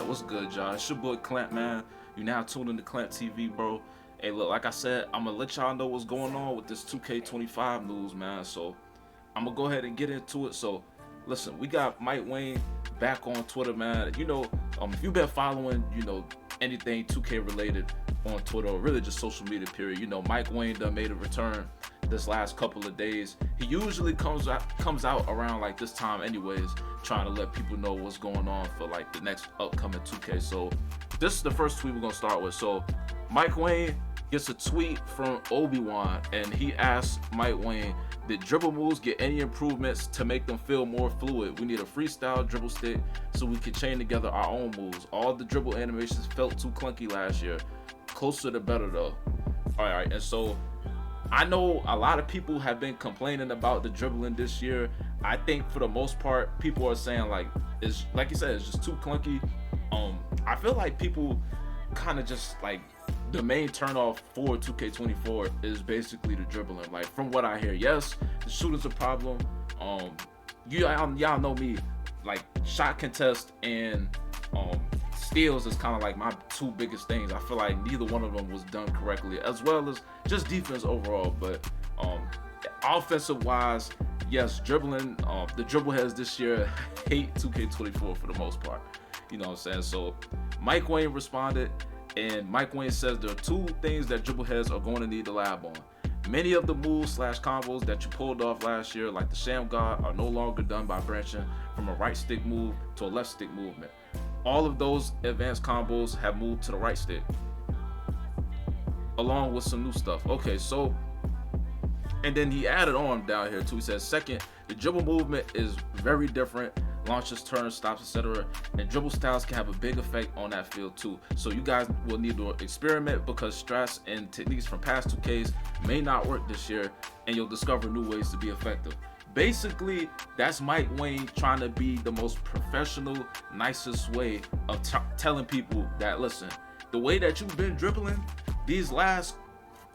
Alright, what's good, y'all? It's your boy Clamp, man. You now tuned into Clamp TV, bro. Hey, look, like I said, I'm gonna let y'all know what's going on with this 2K25 news, man. So, I'm gonna go ahead and get into it. So, listen, we got Mike Wang back on Twitter, man. You know, if you've been following, anything 2K related on Twitter, or really just social media, period, Mike Wang done made a return this last couple of days. He usually comes out around like this time anyways, trying to let people know what's going on for like the next upcoming 2K. So this is the first tweet we're gonna start with. So Mike Wang gets a tweet from Obi-Wan, and he asks Mike Wang, did dribble moves get any improvements to make them feel more fluid? We need a freestyle dribble stick so we can chain together our own moves. All the dribble animations felt too clunky last year. Closer to better though. All right, and so I know a lot of people have been complaining about the dribbling this year. I think for the most part, people are saying like you said, it's just too clunky. I feel like people kind of just like the main turnoff for 2K24 is basically the dribbling. Like from what I hear, yes, the shooting's a problem. Y'all know me, like shot contest and steals is kind of like my two biggest things. I feel like neither one of them was done correctly, as well as just defense overall. But offensive wise, yes, dribbling, the dribble heads this year hate 2K24 for the most part. You know what I'm saying? So Mike Wang responded, and Mike Wang says there are two things that dribble heads are going to need to lab on. Many of the moves / combos that you pulled off last year, like the Sham God, are no longer done by branching from a right stick move to a left stick movement. All of those advanced combos have moved to the right stick, along with some new stuff. Okay, so, and then he added on down here too. He says, second, the dribble movement is very different. Launches, turns, stops, etc. And dribble styles can have a big effect on that field too. So you guys will need to experiment, because strats and techniques from past 2Ks may not work this year, and you'll discover new ways to be effective. Basically, that's Mike Wang trying to be the most professional, nicest way of telling people that, listen, the way that you've been dribbling these last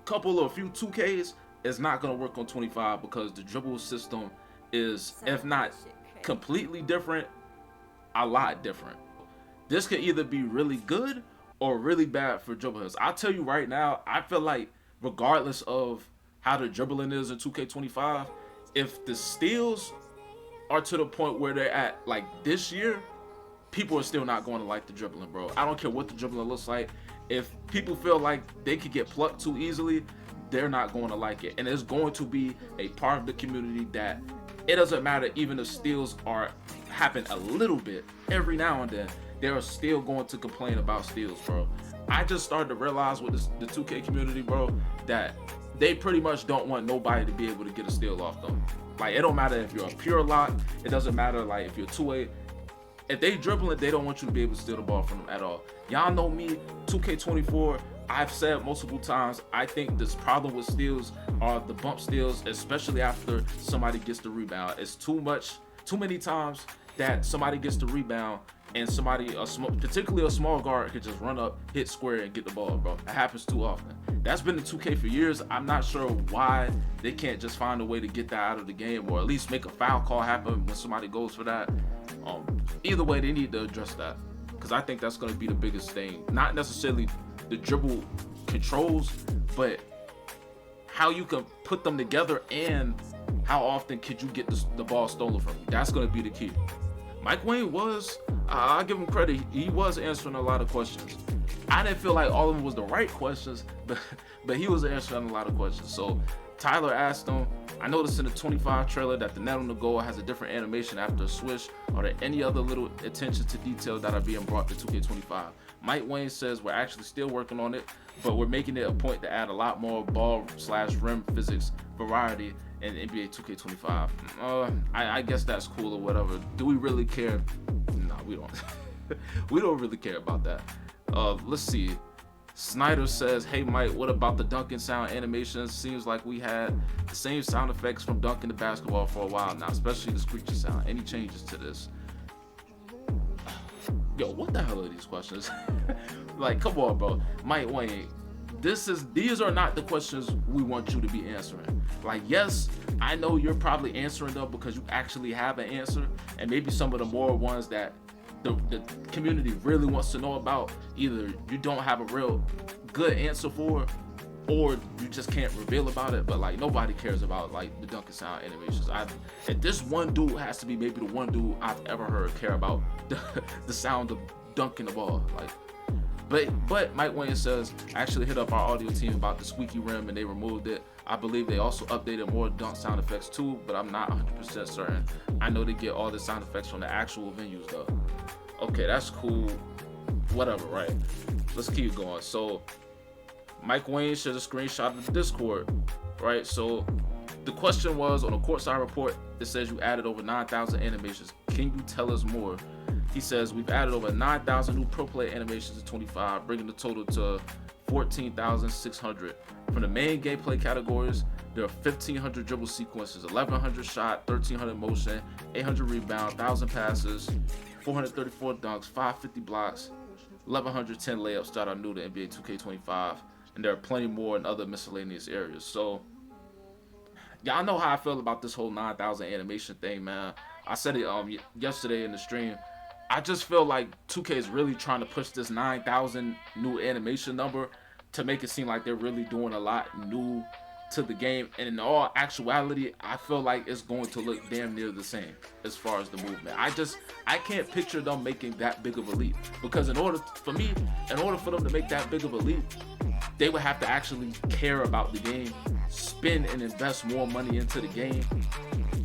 couple or few 2Ks is not going to work on 25, because the dribble system is, if not completely different, a lot different. This could either be really good or really bad for dribblers. I'll tell you right now, I feel like regardless of how the dribbling is in 2K25, if the steals are to the point where they're at like this year, people are still not going to like the dribbling, bro. I don't care what the dribbling looks like. If people feel like they could get plucked too easily, they're not going to like it. And it's going to be a part of the community that it doesn't matter, even if steals happen a little bit every now and then, they're still going to complain about steals, bro. I just started to realize with the 2K community, bro, that they pretty much don't want nobody to be able to get a steal off them. Like, it don't matter if you're a pure lock, it doesn't matter like if you're 2A. If they dribbling, they don't want you to be able to steal the ball from them at all. Y'all know me, 2K24, I've said multiple times, I think this problem with steals are the bump steals, especially after somebody gets the rebound. It's too many times that somebody gets the rebound and somebody, particularly a small guard, could just run up, hit square, and get the ball, bro. It happens too often. That's been the 2K for years. I'm not sure why they can't just find a way to get that out of the game, or at least make a foul call happen when somebody goes for that. Either way, they need to address that, because I think that's going to be the biggest thing. Not necessarily the dribble controls, but how you can put them together, and how often could you get the ball stolen from you. That's going to be the key. Mike Wang was, I'll give him credit, he was answering a lot of questions. I didn't feel like all of them was the right questions, but he was answering a lot of questions. So Tyler asked him, I noticed in the 25 trailer that the net on the goal has a different animation after a swish. Are there any other little attention to detail that are being brought to 2K25? Mike Wang says we're actually still working on it, but we're making it a point to add a lot more ball/rim physics variety in NBA 2K25. I guess that's cool or whatever. Do we really care? No, we don't. We don't really care about that. Let's see. Snyder says, hey Mike, what about the dunking sound animations? Seems like we had the same sound effects from dunking the basketball for a while now, especially the screeching sound. Any changes to this? Yo, what the hell are these questions? Like, come on, bro. Mike Wang, these are not the questions we want you to be answering. Like, yes, I know you're probably answering them because you actually have an answer, and maybe some of the more ones that the community really wants to know about, either you don't have a real good answer for, or you just can't reveal about it. But like nobody cares about like the dunk and sound animations. And this one dude has to be maybe the one dude I've ever heard care about the sound of dunking the ball. Like, but Mike Wang says, I actually hit up our audio team about the squeaky rim and they removed it. I believe they also updated more dunk sound effects too, but I'm not 100% certain. I know they get all the sound effects from the actual venues though. Okay, that's cool. Whatever, right? Let's keep going. So Mike Wang shared a screenshot of the Discord, right? So the question was on the courtside report, it says you added over 9,000 animations. Can you tell us more? He says we've added over 9,000 new pro play animations in 25, bringing the total to 14,600. From the main gameplay categories, there are 1,500 dribble sequences, 1,100 shot, 1,300 motion, 800 rebound, 1,000 passes, 434 dunks, 550 blocks, 1,110 layups that are new to NBA 2K25, and there are plenty more in other miscellaneous areas. So y'all know how I feel about this whole 9,000 animation thing, man. I said it yesterday in the stream. I just feel like 2K is really trying to push this 9,000 new animation number to make it seem like they're really doing a lot new to the game. And in all actuality, I feel like it's going to look damn near the same as far as the movement. I can't picture them making that big of a leap, because in order for them to make that big of a leap, they would have to actually care about the game, spend and invest more money into the game.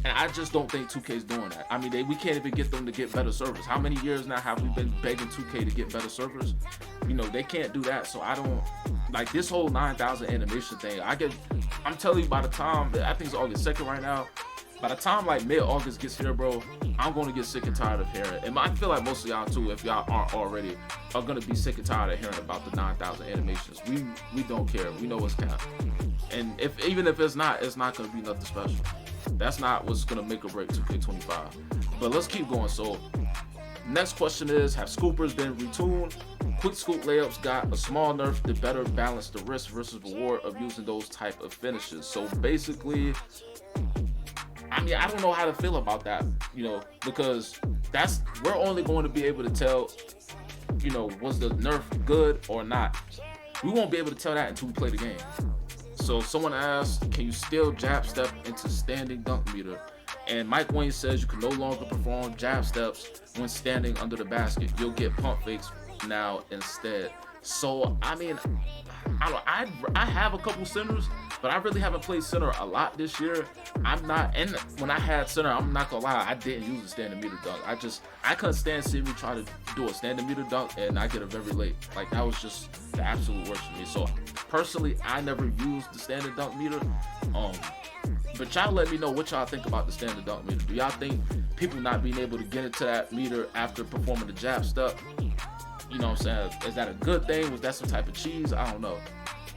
And I just don't think 2K is doing that. I mean, we can't even get them to get better servers. How many years now have we been begging 2K to get better servers? You know, they can't do that. So I don't like this whole 9,000 animation thing. I'm telling you, by the time, I think it's August 2nd right now, by the time like mid-August gets here, bro, I'm going to get sick and tired of hearing. And I feel like most of y'all too, if y'all aren't already, are going to be sick and tired of hearing about the 9,000 animations. We don't care. We know what's cap. And even if it's not going to be nothing special. That's not what's going to make or break 2K25. But let's keep going. So next question is, have scoopers been retooled? Quick scoop layups got a small nerf to better balance the risk versus reward of using those type of finishes. So basically, I mean, I don't know how to feel about that, you know, because we're only going to be able to tell, you know, was the nerf good or not. We won't be able to tell that until we play the game. So someone asked, can you still jab step into standing dunk meter? And Mike Wang says you can no longer perform jab steps when standing under the basket. You'll get pump fakes now instead. So I mean, I have a couple centers, but I really haven't played center a lot this year. And when I had center, I'm not gonna lie, I didn't use the standing meter dunk. I couldn't stand seeing me try to do a standing meter dunk and I get it very late. Like that was just the absolute worst for me. So personally, I never used the standing dunk meter. But y'all let me know what y'all think about the standing dunk meter. Do y'all think people not being able to get into that meter after performing the jab step, you know what I'm saying, is that a good thing? Was that some type of cheese? I don't know.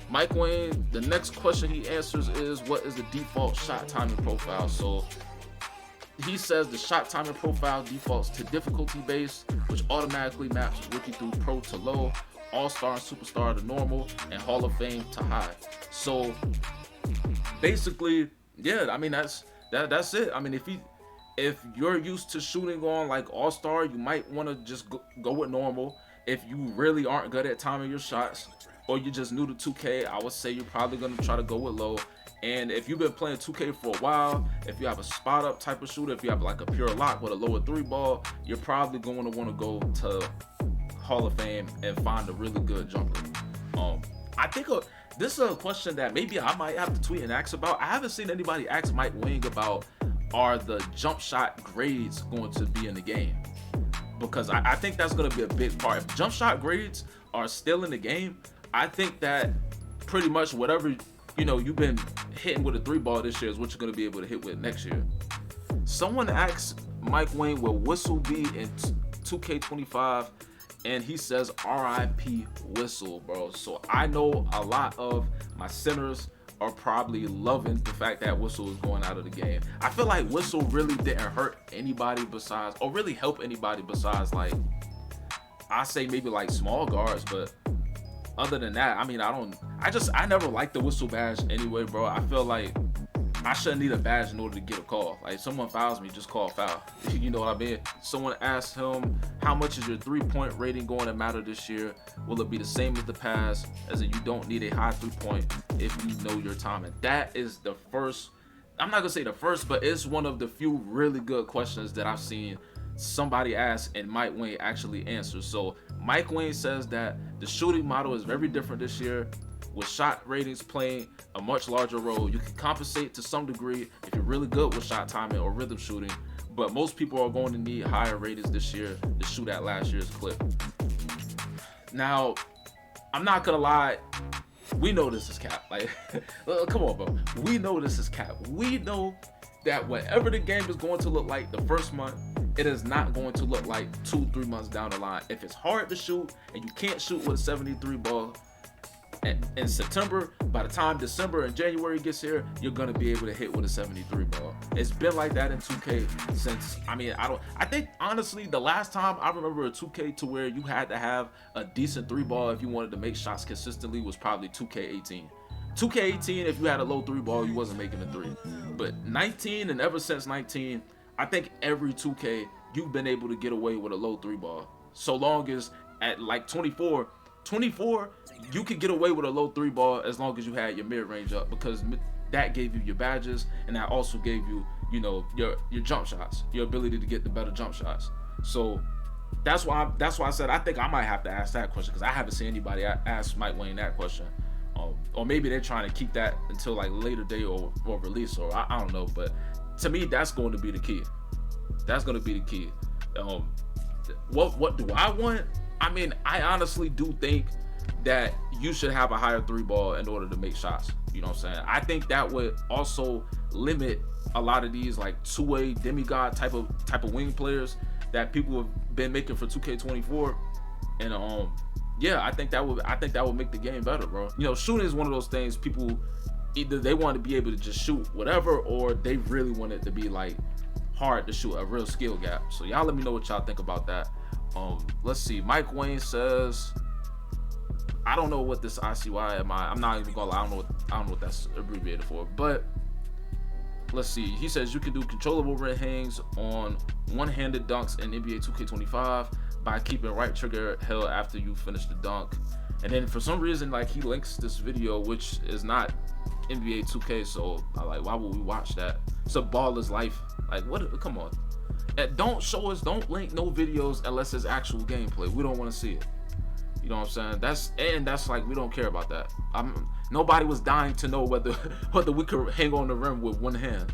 Mike Wang, the next question he answers is, what is the default shot timing profile? So he says the shot timing profile defaults to difficulty base, which automatically maps rookie through pro to low, all-star and superstar to normal, and Hall of Fame to high. So basically, yeah, I mean that's it. I mean, if you're used to shooting on like all-star, you might want to just go with normal. If you really aren't good at timing your shots, or you're just new to 2K, I would say you're probably going to try to go with low. And if you've been playing 2K for a while, if you have a spot up type of shooter, if you have like a pure lock with a lower 3 ball, you're probably going to want to go to Hall of Fame and find a really good jumper. I think this is a question that maybe I might have to tweet and ask about. I haven't seen anybody ask Mike Wang about, are the jump shot grades going to be in the game? Because I think that's going to be a big part. If jump shot grades are still in the game, I think that pretty much whatever, you know, you've been hitting with a 3 ball this year is what you're going to be able to hit with next year. Someone asked Mike Wang, will whistle be in 2K25? And he says RIP whistle, bro. So I know a lot of my centers are probably loving the fact that whistle is going out of the game. I feel like whistle really didn't hurt anybody besides, or really help anybody besides, like, I say maybe like small guards, but other than that, I mean, I never liked the whistle badge anyway, bro. I feel like I shouldn't need a badge in order to get a call. Like, someone fouls me, just call foul. You know what I mean? Someone asked him, how much is your 3-point rating going to matter this year? Will it be the same as the past? As in, you don't need a high 3-point if you know your timing. That is the first, I'm not gonna say the first, but it's one of the few really good questions that I've seen somebody ask and Mike Wang actually answers. So Mike Wang says that the shooting model is very different this year, with shot ratings playing a much larger role. You can compensate to some degree if you're really good with shot timing or rhythm shooting, but most people are going to need higher ratings this year to shoot at last year's clip. Now, I'm not gonna lie, we know this is cap. Like, come on, bro. We know this is cap. We know that whatever the game is going to look like the first month, it is not going to look like 2-3 months down the line. If it's hard to shoot and you can't shoot with a 73 ball in September, by the time December and January gets here, you're gonna be able to hit with a 73 ball. It's been like that in 2K since, I think honestly the last time I remember a 2K to where you had to have a decent 3 ball if you wanted to make shots consistently was probably 2K18. 2K18, if you had a low 3 ball, you wasn't making a 3. But 19 and ever since 19, I think every 2K you've been able to get away with a low 3 ball. So long as at like 24, you could get away with a low 3 ball as long as you had your mid range up, because that gave you your badges and that also gave you, you know, your jump shots, your ability to get the better jump shots. So that's why I said I think I might have to ask that question, because I haven't seen anybody ask Mike Wang that question. Or maybe they're trying to keep that until like later day or release, or I don't know. But to me, that's going to be the key. That's going to be the key. What do I want? I mean, I honestly do think that you should have a higher 3 ball in order to make shots. You know what I'm saying? I think that would also limit a lot of these like 2-way demigod type of wing players that people have been making for 2K24. And yeah, I think that would make the game better, bro. You know, shooting is one of those things people either they want to be able to just shoot whatever, or they really want it to be like hard to shoot, a real skill gap. So y'all let me know what y'all think about that. Let's see. Mike Wang says, I don't know what this ICY am. I'm not even gonna lie. I don't know what that's abbreviated for. But let's see. He says you can do controllable red hangs on one-handed dunks in NBA 2K25 by keeping right trigger held after you finish the dunk. And then for some reason, like, he links this video, which is not NBA 2K. So I like, why would we watch that? It's a baller's life. Like, what? Come on. And don't show us. Don't link no videos unless it's actual gameplay. We don't want to see it. You know what I'm saying? That's like, we don't care about that. Nobody was dying to know whether we could hang on the rim with one hand.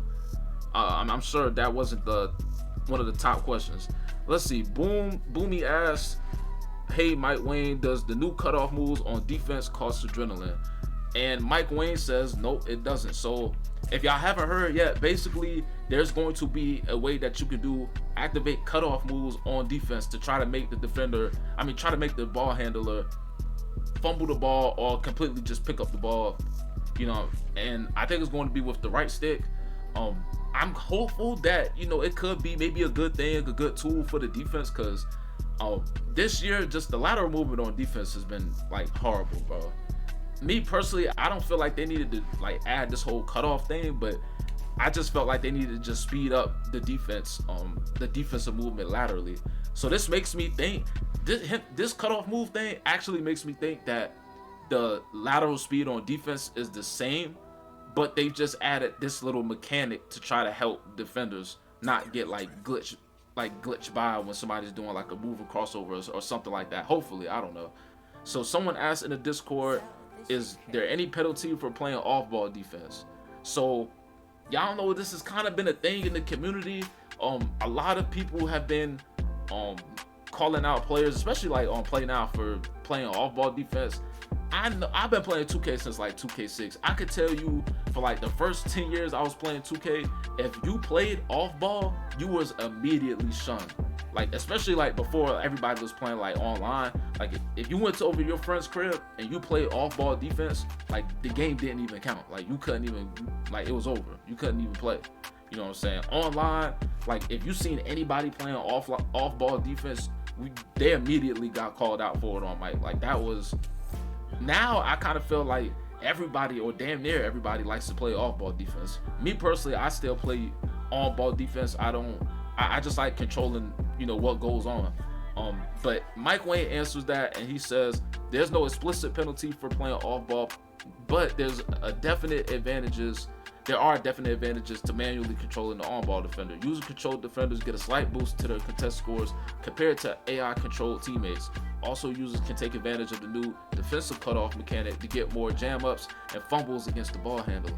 I'm sure that wasn't one of the top questions. Let's see. Boomy asks, hey Mike Wang, does the new cutoff moves on defense cost adrenaline? And Mike Wang says, nope, it doesn't. So if y'all haven't heard yet, basically there's going to be a way that you can activate cutoff moves on defense to try to make the defender, try to make the ball handler fumble the ball or completely just pick up the ball, you know. And I think it's going to be with the right stick. I'm hopeful that, you know, it could be maybe a good thing, a good tool for the defense, because this year just the lateral movement on defense has been like horrible, bro. Me personally, I don't feel like they needed to like add this whole cutoff thing, but I just felt like they needed to just speed up the defense, the defensive movement laterally. So this makes me think this cutoff move thing actually makes me think that the lateral speed on defense is the same, but they've just added this little mechanic to try to help defenders not get like glitch by when somebody's doing like a move across crossover or something like that. Hopefully, I don't know. So someone asked in the Discord, is there any penalty for playing off-ball defense? So y'all know this has kind of been a thing in the community. A lot of people have been calling out players, especially like on Play Now, for playing off-ball defense. I've been playing 2K since like 2K6. I could tell you for like the first 10 years I was playing 2K, if you played off-ball, you was immediately shunned. Like, especially like before everybody was playing like online. Like if you went to over your friend's crib and you played off-ball defense, like the game didn't even count. Like you couldn't even, like, it was over. You couldn't even play. You know what I'm saying? Online, like if you seen anybody playing off-ball defense, they immediately got called out for it on mic. Like that was. Now I kind of feel like everybody, or damn near everybody, likes to play off-ball defense. Me personally, I still play on-ball defense. I just like controlling, what goes on. But Mike Wang answers that, and he says there's no explicit penalty for playing off-ball, but there are definite advantages to manually controlling the on-ball defender. User-controlled defenders get a slight boost to their contest scores compared to AI-controlled teammates. Also, users can take advantage of the new defensive cutoff mechanic to get more jam-ups and fumbles against the ball handler.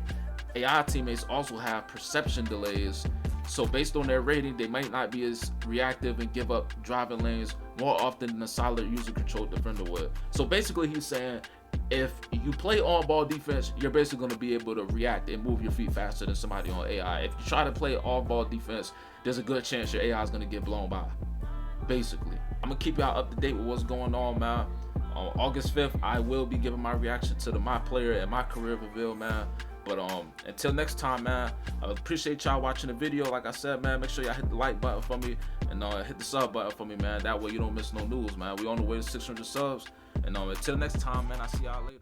AI teammates also have perception delays, so based on their rating, they might not be as reactive and give up driving lanes more often than a solid user-controlled defender would. So basically, he's saying if you play on-ball defense, you're basically going to be able to react and move your feet faster than somebody on AI. If you try to play off-ball defense, there's a good chance your AI is going to get blown by. Basically, I'm going to keep y'all up to date with what's going on, man. On August 5th, I will be giving my reaction to the My Player and My Career reveal, man. But until next time, man, I appreciate y'all watching the video. Like I said, man, make sure y'all hit the like button for me and hit the sub button for me, man. That way you don't miss no news, man. We on the way to 600 subs. And until next time, man, I'll see y'all later.